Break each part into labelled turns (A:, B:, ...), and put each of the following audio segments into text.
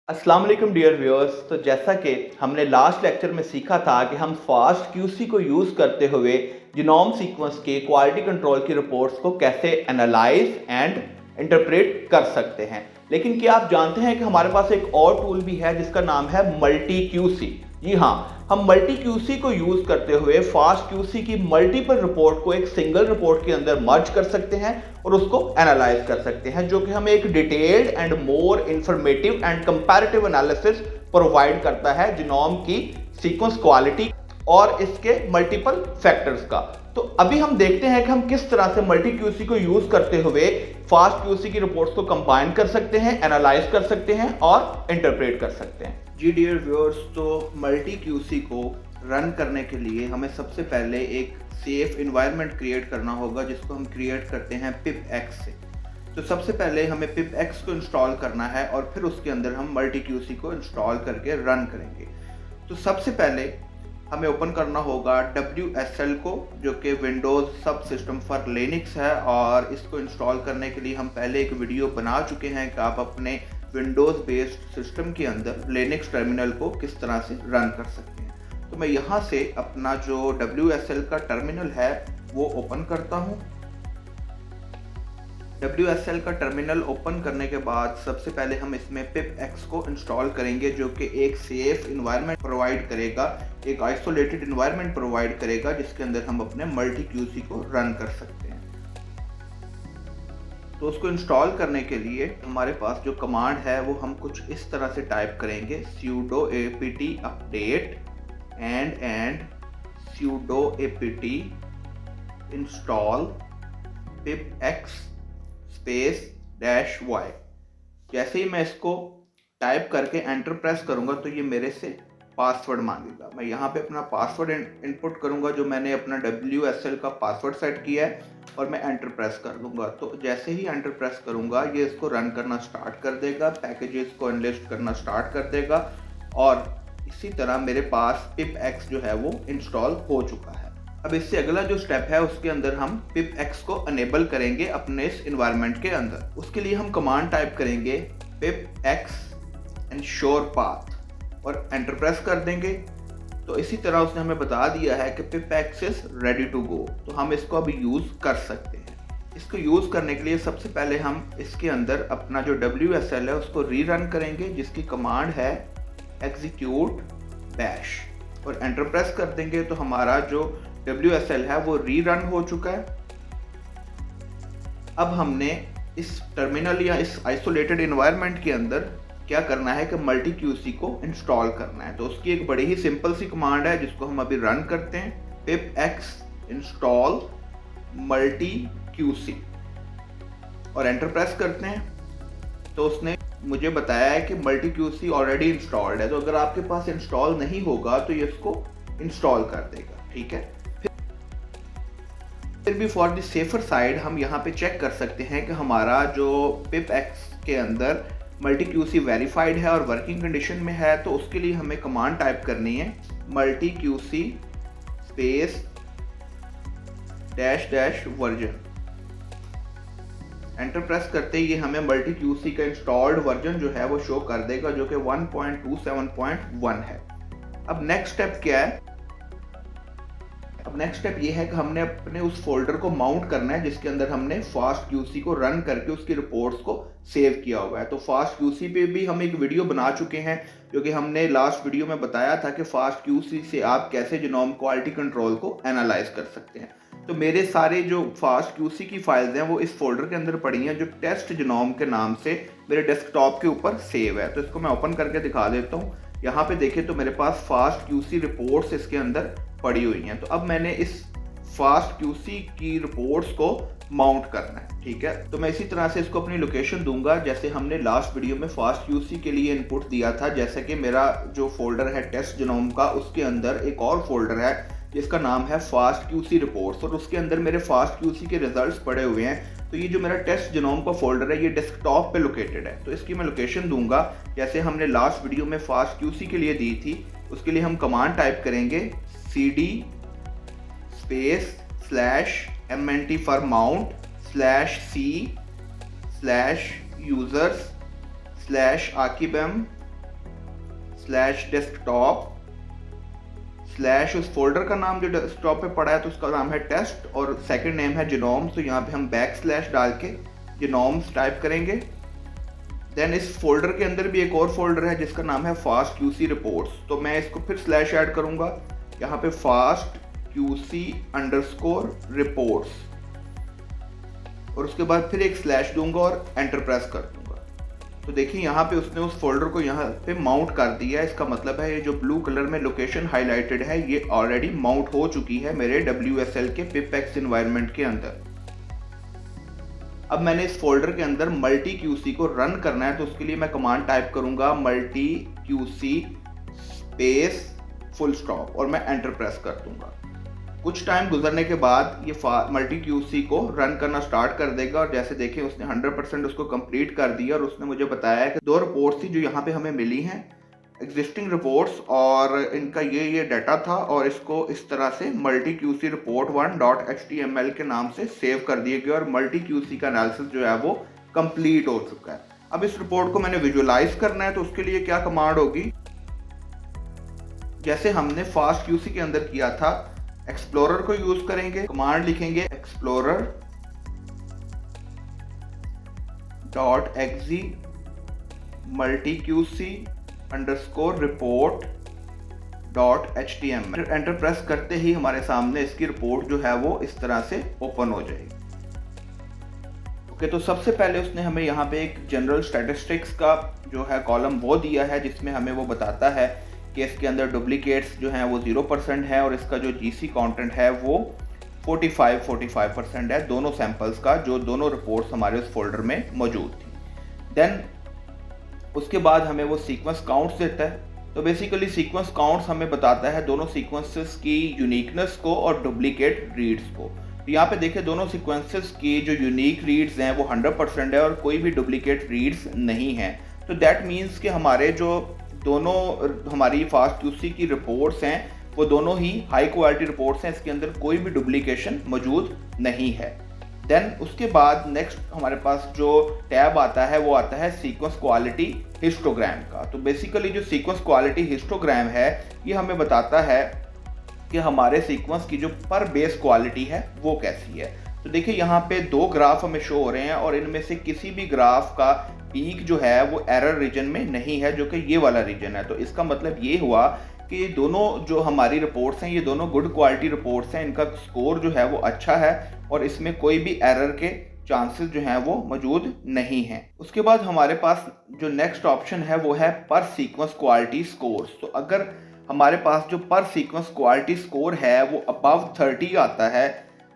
A: अस्सलाम वालेकुम dear viewers. तो जैसा कि हमने लास्ट लेक्चर में सीखा था कि हम फास्ट क्यूसी को यूज़ करते हुए जीनोम सीक्वेंस के क्वालिटी कंट्रोल की रिपोर्ट्स को कैसे एनालाइज एंड इंटरप्रेट कर सकते हैं। लेकिन क्या आप जानते हैं कि हमारे पास एक और टूल भी है जिसका नाम है मल्टी क्यूसी। जी हाँ, हम मल्टी क्यूसी को यूज़ करते हुए फास्ट क्यूसी की मल्टीपल रिपोर्ट को एक सिंगल रिपोर्ट के अंदर मर्ज कर सकते हैं और उसको एनालाइज कर सकते हैं, जो कि हमें एक detailed and more informative and comparative analysis provide करता है जीनोम की सीक्वेंस क्वालिटी और इसके मल्टीपल फैक्टर्स का। तो अभी हम देखते हैं कि हम किस तरह से मल्टी क्यूसी को यूज करते हुए फास्ट क्यूसी की रिपोर्ट्स को कंबाइन कर सकते हैं, एनालाइज कर सकते हैं और इंटरप्रेट कर सकते हैं। जी डियर व्यूअर्स, तो मल्टी क्यूसी को रन करने के लिए हमें सबसे पहले एक सेफ इन्वायरमेंट क्रिएट करना होगा, जिसको हम क्रिएट करते हैं pipx से। तो सबसे पहले हमें pipx को इंस्टॉल करना है और फिर उसके अंदर हम मल्टी क्यूसी को इंस्टॉल करके रन करेंगे। तो सबसे पहले हमें ओपन करना होगा WSL को, जो कि विंडोज़ सब सिस्टम फॉर लिनक्स है, और इसको इंस्टॉल करने के लिए हम पहले एक वीडियो बना चुके हैं कि आप अपने विंडोज़ बेस्ड सिस्टम के अंदर लिनक्स टर्मिनल को किस तरह से रन कर सकते हैं। तो मैं यहाँ से अपना जो WSL का टर्मिनल है वो ओपन करता हूँ। WSL का टर्मिनल ओपन करने के बाद सबसे पहले हम इसमें pipx को इंस्टॉल करेंगे, जो कि एक सेफ इन्वायरमेंट प्रोवाइड करेगा, एक आइसोलेटेड इन्वायरमेंट प्रोवाइड करेगा, जिसके अंदर हम अपने मल्टी क्यूसी को रन कर सकते हैं। तो उसको इंस्टॉल करने के लिए हमारे पास जो कमांड है वो हम कुछ इस तरह से टाइप करेंगे, sudo apt update and sudo apt install pipx -y। जैसे ही मैं इसको टाइप करके एंटर प्रेस करूंगा तो ये मेरे से पासवर्ड मांगेगा। मैं यहाँ पे अपना पासवर्ड इनपुट करूंगा, जो मैंने अपना WSL का पासवर्ड सेट किया है, और मैं एंटर प्रेस कर दूंगा। तो जैसे ही एंटर प्रेस करूंगा ये इसको रन करना स्टार्ट कर देगा, पैकेजेस को अनलिस्ट करना स्टार्ट कर देगा, और इसी तरह मेरे पास pipx जो है वो इंस्टॉल हो चुका है। अब इससे अगला जो स्टेप है उसके अंदर हम pipx को अनेबल करेंगे अपने इस इन्वायरमेंट के अंदर। उसके लिए हम कमांड टाइप करेंगे pipx ensure path और एंटर प्रेस कर देंगे। तो इसी तरह उसने हमें बता दिया है कि pipx is ready to go, तो हम इसको अभी यूज कर सकते हैं। इसको यूज करने के लिए सबसे पहले हम इसके अंदर अपना जो WSL है उसको रीरन करेंगे, जिसकी कमांड है execute bash, और एंटर प्रेस कर देंगे। तो हमारा जो WSL है वो रीरन हो चुका है। अब हमने इस टर्मिनल या इस आइसोलेटेड इन्वायरमेंट के अंदर क्या करना है कि मल्टी क्यूसी को इंस्टॉल करना है। तो उसकी एक बड़ी ही सिंपल सी कमांड है जिसको हम अभी रन करते हैं, pipx install multi qc, और एंटर प्रेस करते हैं। तो उसने मुझे बताया है कि मल्टी क्यूसी ऑलरेडी इंस्टॉल्ड है, तो अगर आपके पास इंस्टॉल नहीं होगा तो ये इसको इंस्टॉल कर देगा। ठीक है, फिर भी फॉर द सेफर साइड हम यहाँ पे चेक कर सकते हैं कि हमारा जो pipx के अंदर मल्टी क्यूसी वेरीफाइड है और वर्किंग कंडीशन में है। तो उसके लिए हमें कमांड टाइप करनी है multi QC space -version. Enter press करते ही ये हमें मल्टी क्यूसी का इंस्टॉल्ड वर्जन जो है वो शो कर देगा, जो कि 1.27.1 है। अब नेक्स्ट स्टेप क्या है? अब नेक्स्ट स्टेप ये है कि हमने अपने उस फोल्डर को माउंट करना है जिसके अंदर हमने फास्ट क्यूसी को रन करके उसकी रिपोर्ट्स को सेव किया हुआ है। तो फास्ट क्यूसी पे भी हम एक वीडियो बना चुके हैं, जो कि हमने लास्ट वीडियो में बताया था कि फास्ट क्यूसी से आप कैसे जीनोम क्वालिटी कंट्रोल को एनालाइज कर सकते हैं। तो मेरे सारे जो फास्ट क्यूसी की फाइल्स हैं वो इस फोल्डर के अंदर पड़ी हैं, जो टेस्ट जीनोम के नाम से मेरे डेस्कटॉप के ऊपर सेव है। तो इसको मैं ओपन करके दिखा देता हूँ। यहाँ पे देखें तो मेरे पास फास्ट क्यूसी रिपोर्ट्स इसके अंदर पड़ी हुई हैं। तो अब मैंने इस फास्ट क्यूसी की रिपोर्ट्स को माउंट करना है। ठीक है, तो मैं इसी तरह से इसको अपनी लोकेशन दूंगा, जैसे हमने लास्ट वीडियो में फास्ट क्यूसी के लिए इनपुट दिया था। जैसे कि मेरा जो फोल्डर है टेस्ट जीनोम का, उसके अंदर एक और फोल्डर है जिसका नाम है फास्ट क्यूसी रिपोर्ट्स, और उसके अंदर मेरे फास्ट क्यूसी के रिजल्ट्स पड़े हुए हैं। तो ये जो मेरा टेस्ट जीनोम का फोल्डर है ये डेस्कटॉप पे लोकेटेड है। तो इसकी मैं लोकेशन दूंगा जैसे हमने लास्ट वीडियो में फास्ट क्यूसी के लिए दी थी। उसके लिए हम कमांड टाइप करेंगे cd /mnt for mount /c /users /archibam slash desktop slash उस फोल्डर का नाम जो डेस्कटॉप पे पड़ा है तो उसका नाम है टेस्ट और सेकंड नेम है जीनोम्स, तो यहाँ पे हम बैक स्लैश डाल के जीनोम्स टाइप करेंगे। देन इस फोल्डर के अंदर भी एक और फोल्डर है जिसका नाम है फास्ट क्यूसी रिपोर्ट्स, तो मैं इसको फिर स्लैश ऐड करूँगा यहाँ पे फास्ट क्यूसी अंडरस्कोर रिपोर्ट्स और उसके बाद फिर एक स्लैश दूंगा और एंटर प्रेस कर दूंगा। तो देखिए यहाँ पे उसने उस फोल्डर को यहाँ पे माउंट कर दिया है। इसका मतलब है ये जो ब्लू कलर में लोकेशन हाईलाइटेड है ये ऑलरेडी माउंट हो चुकी है मेरे WSL के पिपेक्स एनवायरनमेंट के अंदर। अब मैंने इस फोल्डर के अंदर मल्टी क्यूसी को रन करना है तो उसके लिए मैं कमांड टाइप करूंगा multi QC space full stop और मैं एंटर प्रेस कर दूंगा। कुछ टाइम गुजरने के बाद ये मल्टी क्यूसी को रन करना स्टार्ट कर देगा और जैसे देखें उसने 100% उसको कंप्लीट कर दिया और उसने मुझे बताया कि 2 रिपोर्ट्स थी जो यहाँ पे हमें मिली हैं एग्जिस्टिंग रिपोर्ट्स और इनका ये डाटा था और इसको इस तरह से मल्टी क्यूसी रिपोर्ट 1.html के नाम से सेव कर दिया गया और मल्टी क्यूसी का एनालिसिस जो है वो कंप्लीट हो चुका है। अब इस रिपोर्ट को मैंने विजुअलाइज करना है तो उसके लिए क्या कमांड होगी, जैसे हमने फास्ट क्यूसी के अंदर किया था एक्सप्लोरर को यूज करेंगे। कमांड लिखेंगे explorer dot exe multi QC underscore report dot HTML। Enter press करते ही हमारे सामने इसकी रिपोर्ट जो है वो इस तरह से ओपन हो जाएगी। ओके, तो सबसे पहले उसने हमें यहाँ पे एक जनरल स्टैटिस्टिक्स का जो है कॉलम वो दिया है जिसमें हमें वो बताता है कि इसके अंदर डुप्लीकेट्स जो हैं वो 0% है और इसका जो GC कंटेंट है वो 45% है दोनों सैंपल्स का, जो दोनों रिपोर्ट्स हमारे उस फोल्डर में मौजूद थी। देन उसके बाद हमें वो सीक्वेंस काउंट्स देता है। तो बेसिकली सीक्वेंस काउंट्स हमें बताता है दोनों सीक्वेंसेस की यूनिकनेस को और डुप्लीकेट रीड्स को। तो यहाँ पे देखिए दोनों सीक्वेंसेस की जो यूनिक रीड्स हैं वो 100% है और कोई भी डुप्लीकेट रीड्स नहीं है। तो दैट मीन्स कि हमारे जो दोनों हमारी फास्ट क्यूसी की रिपोर्ट्स हैं वो दोनों ही हाई क्वालिटी रिपोर्ट्स हैं, इसके अंदर कोई भी डुप्लीकेशन मौजूद नहीं है। देन उसके बाद नेक्स्ट हमारे पास जो टैब आता है वो आता है सीक्वेंस क्वालिटी हिस्टोग्राम का। तो बेसिकली जो सीक्वेंस क्वालिटी हिस्टोग्राम है ये हमें बताता है कि हमारे सीक्वेंस की जो पर बेस क्वालिटी है वो कैसी है। तो देखिए यहाँ पे 2 ग्राफ हमें शो हो रहे हैं और इनमें से किसी भी ग्राफ का पीक जो है वो एरर रीजन में नहीं है, जो कि ये वाला रीजन है। तो इसका मतलब ये हुआ कि ये दोनों जो हमारी रिपोर्ट्स हैं ये दोनों गुड क्वालिटी रिपोर्ट्स हैं, इनका स्कोर जो है वो अच्छा है और इसमें कोई भी एरर के चांसेस जो हैं वो मौजूद नहीं हैं। उसके बाद हमारे पास जो नेक्स्ट ऑप्शन है वो है पर सीक्वेंस क्वालिटी स्कोर्स। तो अगर हमारे पास जो पर सीक्वेंस क्वालिटी स्कोर है वो अबव 30 आता है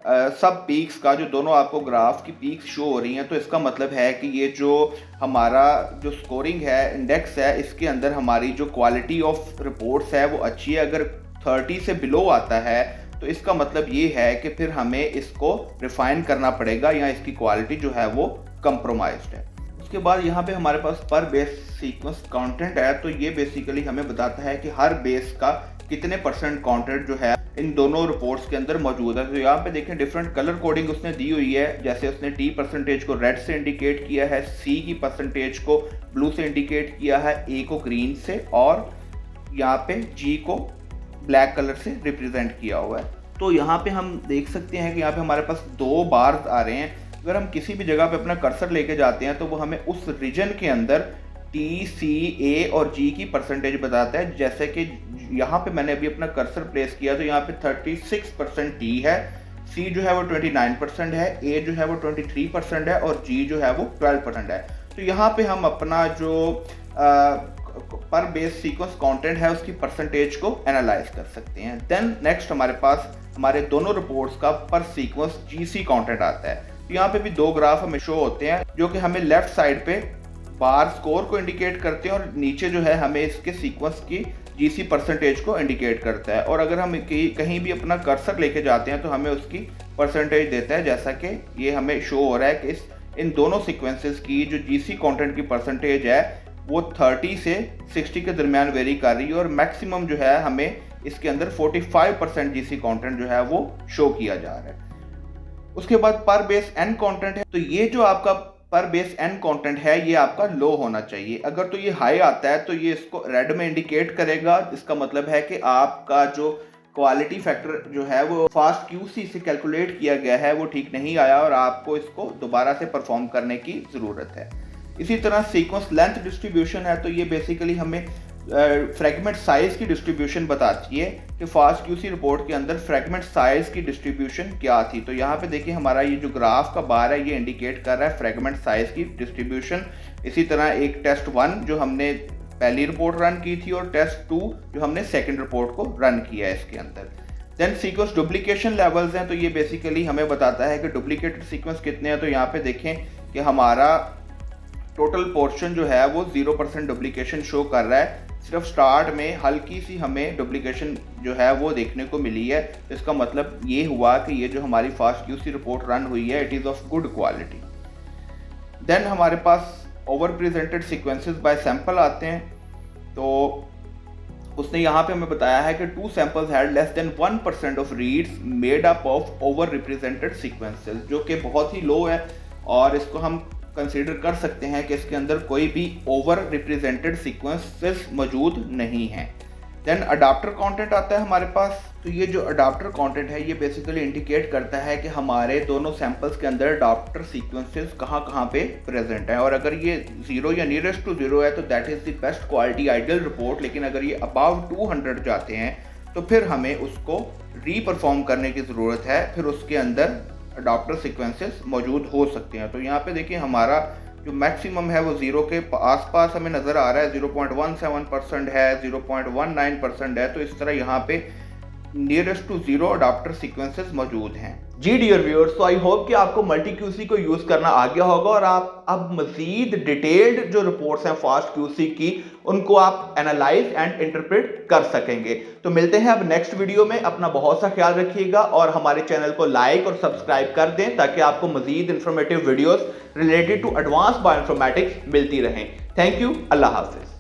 A: सब पीक्स का, जो दोनों आपको ग्राफ की पीक्स शो हो रही हैं, तो इसका मतलब है कि ये जो हमारा जो स्कोरिंग है इंडेक्स है इसके अंदर हमारी जो क्वालिटी ऑफ रिपोर्ट्स है वो अच्छी है। अगर 30 से बिलो आता है तो इसका मतलब ये है कि फिर हमें इसको रिफाइन करना पड़ेगा या इसकी क्वालिटी जो है वो कंप्रोमाइज्ड है। उसके बाद यहाँ पे हमारे पास पर बेस सीक्वेंस कंटेंट है। तो ये बेसिकली हमें बताता है कि हर बेस का कितने % कंटेंट जो है इन दोनों रिपोर्ट्स के अंदर मौजूद है। तो यहाँ पे देखें डिफरेंट कलर कोडिंग उसने दी हुई है, जैसे उसने T% को रेड से इंडिकेट किया है, C की % को ब्लू से इंडिकेट किया है, A को ग्रीन से और यहाँ पे G को ब्लैक कलर से रिप्रेजेंट किया हुआ है। तो यहाँ पे हम देख सकते हैं कि यहाँ पे हमारे पास 2 बार्स आ रहे हैं। अगर हम किसी भी जगह पे अपना कर्सर लेके जाते हैं तो वो हमें उस रीजन के अंदर T, C, A और G की % बताता है। जैसे कि यहाँ पे मैंने अभी अपना कर्सर प्लेस किया तो यहाँ पे 36% T है, C जो है वो 29% है, A जो है वो 23% है और G जो है वो 12% है। तो यहाँ पे हम अपना जो पर बेस सीक्वेंस कंटेंट है उसकी % को एनालाइज कर सकते हैं। देन नेक्स्ट हमारे पास हमारे दोनों रिपोर्ट्स का पर सीक्वेंस GC कंटेंट आता है। तो यहाँ पे भी 2 ग्राफ हमें शो होते हैं जो कि हमें लेफ्ट साइड पे बार स्कोर को इंडिकेट करते हैं और नीचे जो है हमें इसके सीक्वेंस की GC % को इंडिकेट करता है। और अगर हम कहीं भी अपना कर्सर लेके जाते हैं तो हमें उसकी % देता है, जैसा कि ये हमें शो हो रहा है कि इन दोनों सीक्वेंसेस की जो GC कंटेंट की % है वो 30 से 60 के दरमियान वेरी कर रही है और मैक्सिमम जो है हमें इसके अंदर 45% GC कंटेंट जो है वो शो किया जा रहा है। उसके बाद पर बेस N कंटेंट है। तो ये जो आपका पर बेस एन कंटेंट है ये आपका लो होना चाहिए। अगर तो ये हाई आता है तो ये इसको रेड में इंडिकेट करेगा, इसका मतलब है कि आपका जो क्वालिटी फैक्टर जो है वो फास्ट क्यूसी से कैलकुलेट किया गया है वो ठीक नहीं आया और आपको इसको दोबारा से परफॉर्म करने की ज़रूरत है। इसी तरह सीक्वेंस लेंथ डिस्ट्रीब्यूशन है, तो ये बेसिकली हमें फ्रेगमेंट साइज की डिस्ट्रीब्यूशन बताती है कि फास्ट क्यूसी रिपोर्ट के अंदर फ्रेगमेंट साइज की डिस्ट्रीब्यूशन क्या थी। तो यहाँ पे देखिए हमारा ये जो ग्राफ का बार है ये इंडिकेट कर रहा है फ्रेगमेंट साइज की डिस्ट्रीब्यूशन। इसी तरह एक टेस्ट 1 जो हमने पहली रिपोर्ट रन की थी और टेस्ट 2 जो हमने सेकेंड रिपोर्ट को रन किया है इसके अंदर। देन सीक्वेंस डुप्लीकेशन लेवल्स हैं, तो ये बेसिकली हमें बताता है कि डुप्लीकेटेड सीक्वेंस कितने हैं। तो यहाँ पे देखें कि हमारा टोटल पोर्शन जो है वो 0% डुप्लीकेशन शो कर रहा है। सिर्फ स्टार्ट में हल्की सी हमें डुप्लीकेशन जो है वो देखने को मिली है। इसका मतलब ये हुआ कि ये जो हमारी फास्ट क्यूसी रिपोर्ट रन हुई है it is of good quality. Then हमारे पास over presented sequences by sample आते हैं, तो उसने यहाँ पे हमें बताया है कि 2 samples had less than 1% of reads made up of over represented sequences, जो कि बहुत ही लो है और इसको हम कंसीडर कर सकते हैं कि इसके अंदर कोई भी ओवर रिप्रेजेंटेड सीक्वेंसेस मौजूद नहीं है। देन अडाप्टर कंटेंट आता है हमारे पास, तो ये जो अडाप्टर कंटेंट है ये बेसिकली इंडिकेट करता है कि हमारे दोनों सैंपल्स के अंदर अडाप्टर सीक्वेंसेस कहाँ पे प्रेजेंट है। और अगर ये 0 या नियरेस्ट टू 0 है तो that is the best quality ideal report, लेकिन अगर ये अबाव 200 जाते हैं तो फिर हमें उसको रीपरफॉर्म करने की ज़रूरत है, फिर उसके अंदर अडाप्टर सीक्वेंसेस मौजूद हो सकते हैं। तो यहाँ पे देखिए हमारा जो मैक्सिमम है वो 0 के आसपास हमें नज़र आ रहा है, 0.17% है, 0.19% है। तो इस तरह यहाँ पे नियरेस्ट टू 0 अडाप्टर सीक्वेंसेस मौजूद हैं। जी डियर व्यूअर्स, तो आई होप कि आपको मल्टी क्यूसी को यूज़ करना आ गया होगा और आप अब मज़ीद डिटेल्ड जो रिपोर्ट्स हैं फास्ट क्यूसी की उनको आप एनालाइज एंड इंटरप्रेट कर सकेंगे। तो मिलते हैं अब नेक्स्ट वीडियो में। अपना बहुत सा ख्याल रखिएगा और हमारे चैनल को लाइक और सब्सक्राइब कर दें ताकि आपको मज़ीद informative videos related to advance bioinformatics मिलती रहें। थैंक यू, अल्लाह हाफिज़।